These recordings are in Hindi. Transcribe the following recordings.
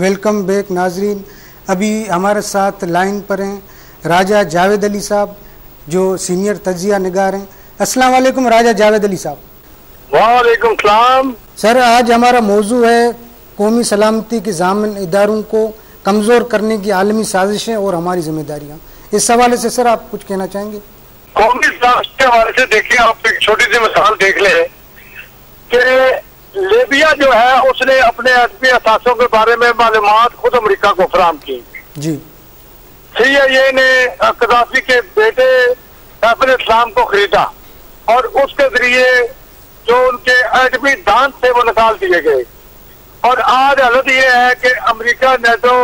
वेलकम बैक नाजरीन। अभी हमारे साथ लाइन पर हैं राजा जावेद अली साहब, जो सीनियर तजिया निगार हैं। अस्सलाम वालेकुम राजा जावेद अली साहब। वालेकुम सलाम। सर, आज हमारा मौजू है कौमी सलामती के ज़ामिन इदारों को कमज़ोर करने की आलमी साजिशें और हमारी जिम्मेदारियाँ। इस हवाले से सर आप कुछ कहना चाहेंगे? कौमी सलामती के हवाले से देखिए, आप एक छोटी सी मिसाल देख लें कि लीबिया जो है उसने अपने एटमी असासों के बारे में मालूमात खुद अमेरिका को फराहम की जी। CIA ने कदाफी के बेटे सैफ इस्लाम को खरीदा और उसके जरिए जो उनके एटमी दांत थे वो निकाल दिए गए। और आज हालत ये है कि अमेरिका नेटो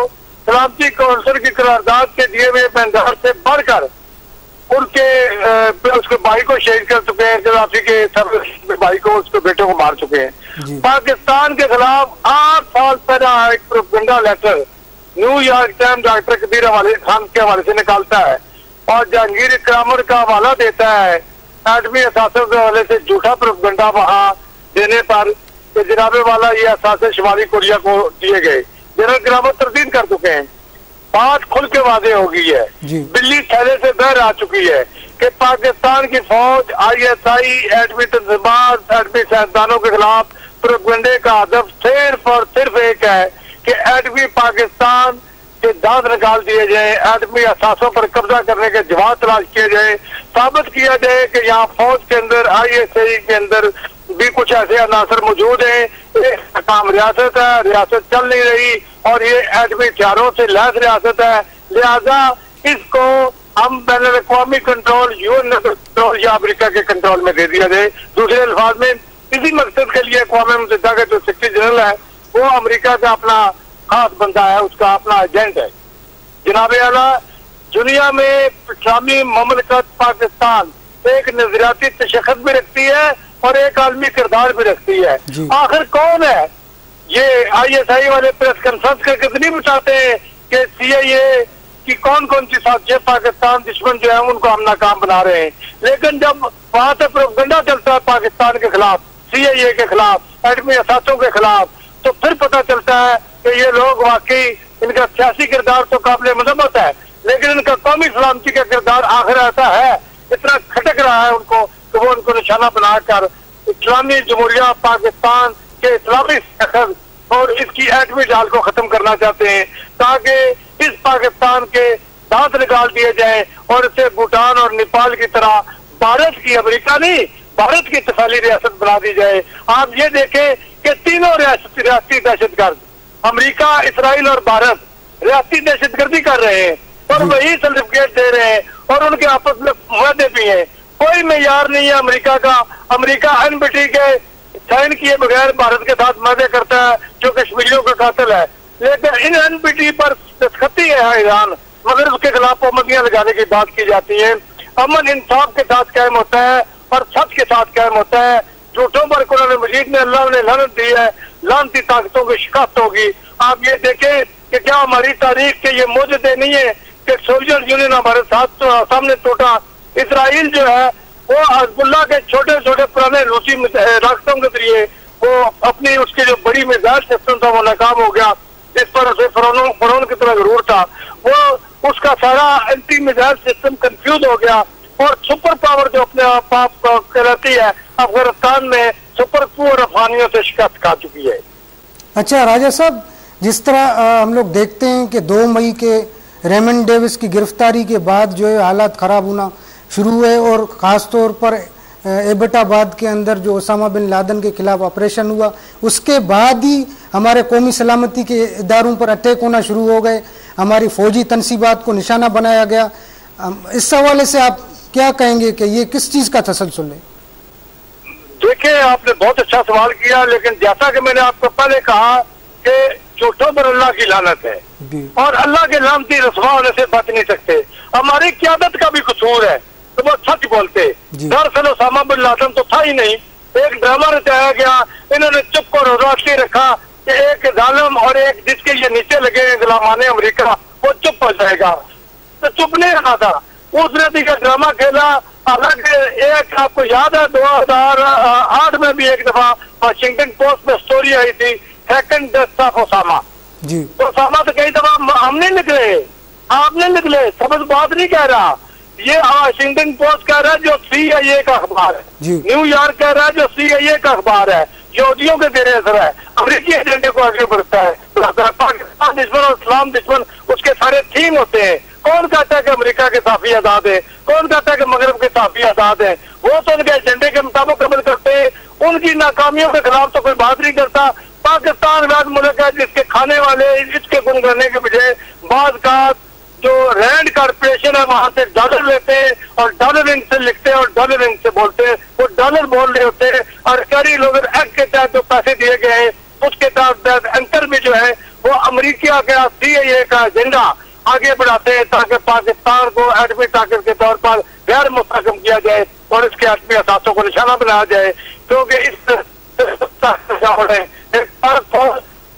सलामती कौंसिल की करारदाद के दिए हुए मैंडेट से बढ़कर उसके भाई को शहीद कर चुके हैं, कदाफी के भाई को, उसके बेटे को मार चुके हैं। पाकिस्तान के खिलाफ 8 साल पहले एक propaganda letter New York times doctor Kabir Khan के हवाले से निकालता है और जहांगीर इकरामर का हवाला देता है एटमी असासों के हवाले से झूठा प्रोपेगेंडा वहां देने पर कि जनाबे वाला ये असासे शुमाली कोरिया को दिए गए। जनरल इकरामर तरदीद कर चुके हैं। बात खुल के वादे हो गई है, बिल्ली थैले से बाहर आ चुकी है कि पाकिस्तान की फौज ISI एटमी तंजीमात एटमी साइंसदानों के खिलाफ प्रोपेगेंडे का हदफ सिर्फ और सिर्फ एक है कि एटमी पाकिस्तान के दांत निकाल दिए जाए, एटमी असासों पर कब्जा करने के जवाब तलाश किए जाए, साबित किया जाए कि यहाँ फौज के अंदर ISI के अंदर भी कुछ ऐसे अनासर मौजूद हैं। एक नाकाम रियासत है, रियासत चल नहीं रही और ये एटमी हथियारों से लैस रियासत है, लिहाजा इसको हम बैनुल-अक़वामी कंट्रोल, UN कंट्रोल या अमेरिका के कंट्रोल में दे दिया जाए। दूसरे अल्फाज में इसी मकसद के लिए अक़वाम मुत्तहिदा का जो सेक्रेटरी जनरल है वो अमेरिका का अपना खास बंदा है, उसका अपना एजेंट है। जनाबे आला, दुनिया में इस्लामी ममलकत पाकिस्तान एक नजरियाती तशख़्ख़ुस भी रखती है और एक आलमी किरदार भी रखती है। आखिर कौन है ये ISI वाले? प्रेस कॉन्फ्रेंस करके नहीं बताते हैं कि CIA की कौन कौन सी साजिशें पाकिस्तान दुश्मन जो है उनको हम नाकाम बना रहे हैं। लेकिन जब वहां से प्रोपेगेंडा चलता है पाकिस्तान के खिलाफ, CIA के खिलाफ, एटमी असासों के खिलाफ, तो फिर पता चलता है कि ये लोग वाकई, इनका सियासी किरदार तो काबिल मजम्मत है लेकिन इनका कौमी सलामती का किरदार आखिर ऐसा है, इतना खटक रहा है उनको कि वो उनको निशाना बनाकर इस्लामी जमहूरिया पाकिस्तान के इस्लामी शख्स और इसकी एटमी जाल को खत्म करना चाहते हैं ताकि इस पाकिस्तान के दांत निकाल दिए जाए और इसे भूटान और नेपाल की तरह भारत की, अमेरिका नहीं भारत की तफाली रियासत बना दी जाए। आप ये देखें कि तीनों रियासती दहशतगर्द, अमेरिका, इसराइल और भारत रियासती दहशतगर्दी कर रहे हैं और वही सर्टिफिकेट दे रहे हैं और उनके आपस में वादे भी हैं। कोई मेयार नहीं है अमेरिका का। अमेरिका NPT के साइन किए बगैर भारत के साथ वादे करता है जो कश्मीरियों का कातिल है, लेकिन इन NPT पर दस्तखती है ईरान, मगर उसके खिलाफ पाबंदियां लगाने की बात की जाती है। अमन इंसाफ के साथ कायम होता है और सच के साथ कायम होता है। झूठों पर कुरान मजीद ने अल्लाह ने लानत दी है, लानती ताकतों की शिकस्त होगी। आप ये देखें कि क्या हमारी तारीख के ये मौजूदे नहीं है कि सोवियत यूनियन हमारे साथ सामने टूटा, इसराइल जो है वो हिज़्बुल्लाह के छोटे छोटे पुराने रूसी रास्तों के जरिए वो अपनी उसकी जो बड़ी मिसाइल सिस्टम था वो नाकाम हो गया, जिस पर उसे फरौन की तरह जरूर था, वो उसका सारा एंटी मिसाइल सिस्टम कंफ्यूज हो गया और सुपर पावर जो अपने आप कहलाती है अफगानिस्तान में सुपर पावर अफगानियों से शिकस्त खा चुकी है। अच्छा राजा साहब, जिस तरह हम लोग देखते हैं कि 2 मई के रेमंड डेविस की गिरफ्तारी के बाद जो है हालात खराब होना शुरू हुए और ख़ास तौर पर एबटाबाद के अंदर जो ओसामा बिन लादेन के खिलाफ ऑपरेशन हुआ उसके बाद ही हमारे कौमी सलामती के इदारों पर अटैक होना शुरू हो गए, हमारी फौजी तनसीबात को निशाना बनाया गया। इस हवाले से आप क्या कहेंगे कि ये किस चीज़ का तसलसल है? देखिए, आपने बहुत अच्छा सवाल किया, लेकिन जैसा कि मैंने आपको पहले कहा कि झूठों पर अल्लाह की लानत है और अल्लाह के लानती रस्वा होने से बच नहीं सकते। हमारी क़यादत का भी कसूर है तो वो सच बोलते। दरअसल ओसामा बिन लादेन तो था ही नहीं, एक ड्रामा रचाया गया, इन्होंने चुप को रोजाती रखा कि एक जालिम और एक जिसके ये नीचे लगे हैं गुलामाने अमेरिका वो चुप हो जाएगा, तो चुप नहीं रहा था। उसने भी ड्रामा खेला। हालांकि एक आपको याद है 2008 में भी एक दफा वाशिंगटन पोस्ट में स्टोरी आई थी, सेकंड डेथ ऑफ ओसामा। जी। तो उसामा तो कई दफा हम नहीं निकले, आपने निकले, समझ बात नहीं कह रहा। ये वाशिंगटन पोस्ट कह रहा है जो CIA का अखबार है, न्यूयॉर्क कह रहा है जो CIA का अखबार है, यहूदियों के जेर असर है, अमेरिकी एजेंडे को आगे बढ़ता है। पाकिस्तान दुश्मन और इस्लाम दुश्मन उसके सारे थीम होते हैं। कौन कहता है कि अमेरिका के साफी आजाद है, कौन कहता है कि मगरब के साफी आजाद है? वो तो उनके एजेंडे के मुताबिक अमल करते हैं, उनकी नाकामियों के खिलाफ तो कोई बात नहीं करता। पाकिस्तान वैद मुल्क है जिसके खाने वाले इसके गुण करने के बजाय बाद का जो रैंड कॉर्पोरेशन है वहां से डॉलर लेते हैं और डॉलर इनसे लिखते हैं और डॉलर इनसे बोलते हैं, वो डॉलर बोल रहे होते हैं। और कई लोग एक्ट के तहत जो पैसे दिए गए हैं उसके तहत एंकर भी जो है वो अमेरिका का CIA का एजेंडा आगे बढ़ाते हैं ताकि पाकिस्तान को एटमी ताकत के तौर पर गैर मुस्तहकम किया जाए और इसके एटमी असासों को निशाना बनाया जाए। क्योंकि इस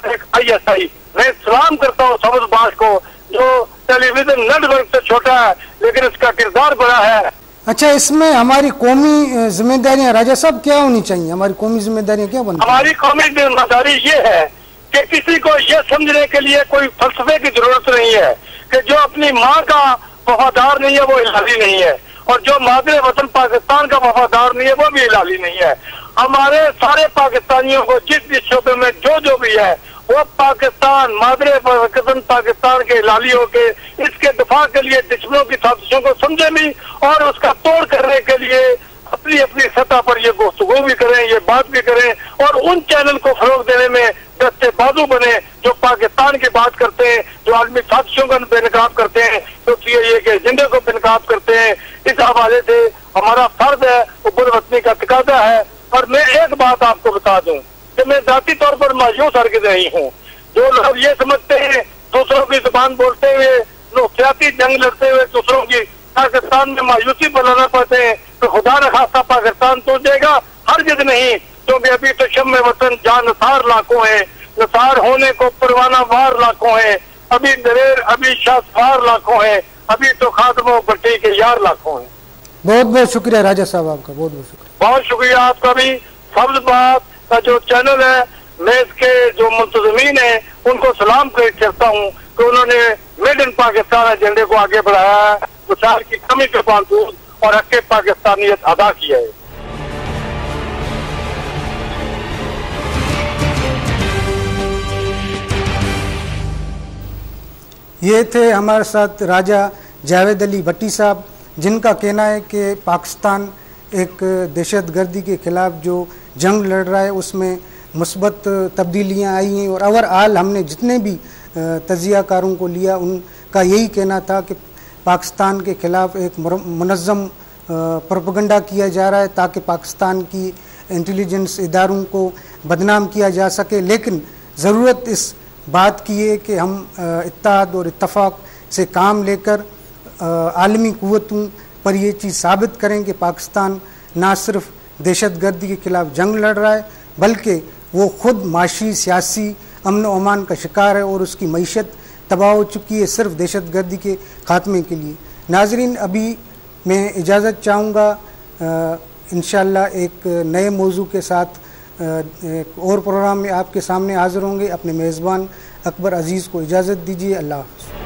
एक ISI, मैं सलाम करता हूँ समझ बाज को जो टेलीविजन नेटवर्क से छोटा है लेकिन इसका किरदार बड़ा है। अच्छा, इसमें हमारी कौमी जिम्मेदारियां राजा साहब क्या होनी चाहिए? हमारी कौमी जिम्मेदारियां क्या बनती हैं? हमारी कौमी जिम्मेदारी ये है कि किसी को ये समझने के लिए कोई फलसफे की जरूरत नहीं है कि जो अपनी माँ का वफादार नहीं है वो हिलाली नहीं है, और जो मादरे वतन पाकिस्तान का वफादार नहीं है वो भी हिलाली नहीं है। हमारे सारे पाकिस्तानियों को जिस शोबे में जो भी है वो पाकिस्तान मादरे वतन पाकिस्तान के हिलालियों के इसके दफा के लिए दुश्मनों की साजिशों को समझे भी और उसका तोड़ करने के लिए अपनी अपनी सतह पर ये गुफ्तगू भी करें, ये बात भी करें और उन चैनल को फरोग देने में दस्ते बाजू बने जो पाकिस्तान की बात करते हैं, जो आदमी साजिशों का बेनकाब करते हैं, जो CIA के एजेंडे को बेनकाब करते हैं। इस हवाले से हमारा फर्ज है, उबुल वतनी का तकाजा है। और मैं एक बात आपको बता दूं कि मैं जाती तौर पर मायूस हरगिज़ नहीं हूँ। जो लोग ये समझते हैं दूसरों की जुबान बोलते हुए, नफसियाती जंग लड़ते हुए दूसरों की पाकिस्तान में मायूसी बनाना पड़ते हैं, तो खुदा न खास्ता पाकिस्तान तो जाएगा, हरगिज़ नहीं। क्योंकि अभी तो शम्मे वतन जहाँ नसार लाखों हैं, नसार होने को परवाना वार लाखों हैं, अभी दरेर अभी शासवार लाखों हैं, अभी तो खादमो भट्टी के यार लाखों हैं। बहुत बहुत शुक्रिया राजा साहब आपका, बहुत बहुत शुक्रिया। बहुत शुक्रिया आपका भी। सब्ज बात का जो चैनल है, मैं इसके जो मुंतजमीन है उनको सलाम करता हूँ कि उन्होंने मेड इन पाकिस्तान एजेंडे को आगे बढ़ाया है, वसाइल की कमी के बावजूद और हक पाकिस्तानियत अदा किया है। ये थे हमारे साथ राजा जावेद अली भट्टी साहब, जिनका कहना है कि पाकिस्तान एक दहशतगर्दी के ख़िलाफ़ जो जंग लड़ रहा है उसमें मुस्बत तब्दीलियां आई हैं। और ओवरऑल हमने जितने भी तजियाकारों को लिया उनका यही कहना था कि पाकिस्तान के ख़िलाफ़ एक मुनज़्ज़म प्रोपेगेंडा किया जा रहा है ताकि पाकिस्तान की इंटेलिजेंस इदारों को बदनाम किया जा सके। लेकिन ज़रूरत इस बात की है कि हम इत्तेहाद और इत्तफाक से काम लेकर आलमी क़ुव्वतों पर ये चीज़ साबित करें कि पाकिस्तान ना सिर्फ दहशतगर्दी के ख़िलाफ़ जंग लड़ रहा है बल्कि वो ख़ुद माशी सियासी अमन व अमान का शिकार है और उसकी मईशत तबाह हो चुकी है सिर्फ दहशतगर्दी के ख़ात्मे के लिए। नाज़रीन, अभी मैं इजाज़त चाहूँगा, इंशाअल्लाह एक नए मौजू के साथ एक और प्रोग्राम में आपके सामने हाज़िर होंगे। अपने मेज़बान अकबर अज़ीज़ को इजाज़त दीजिए। अल्लाह हाफ़िज़।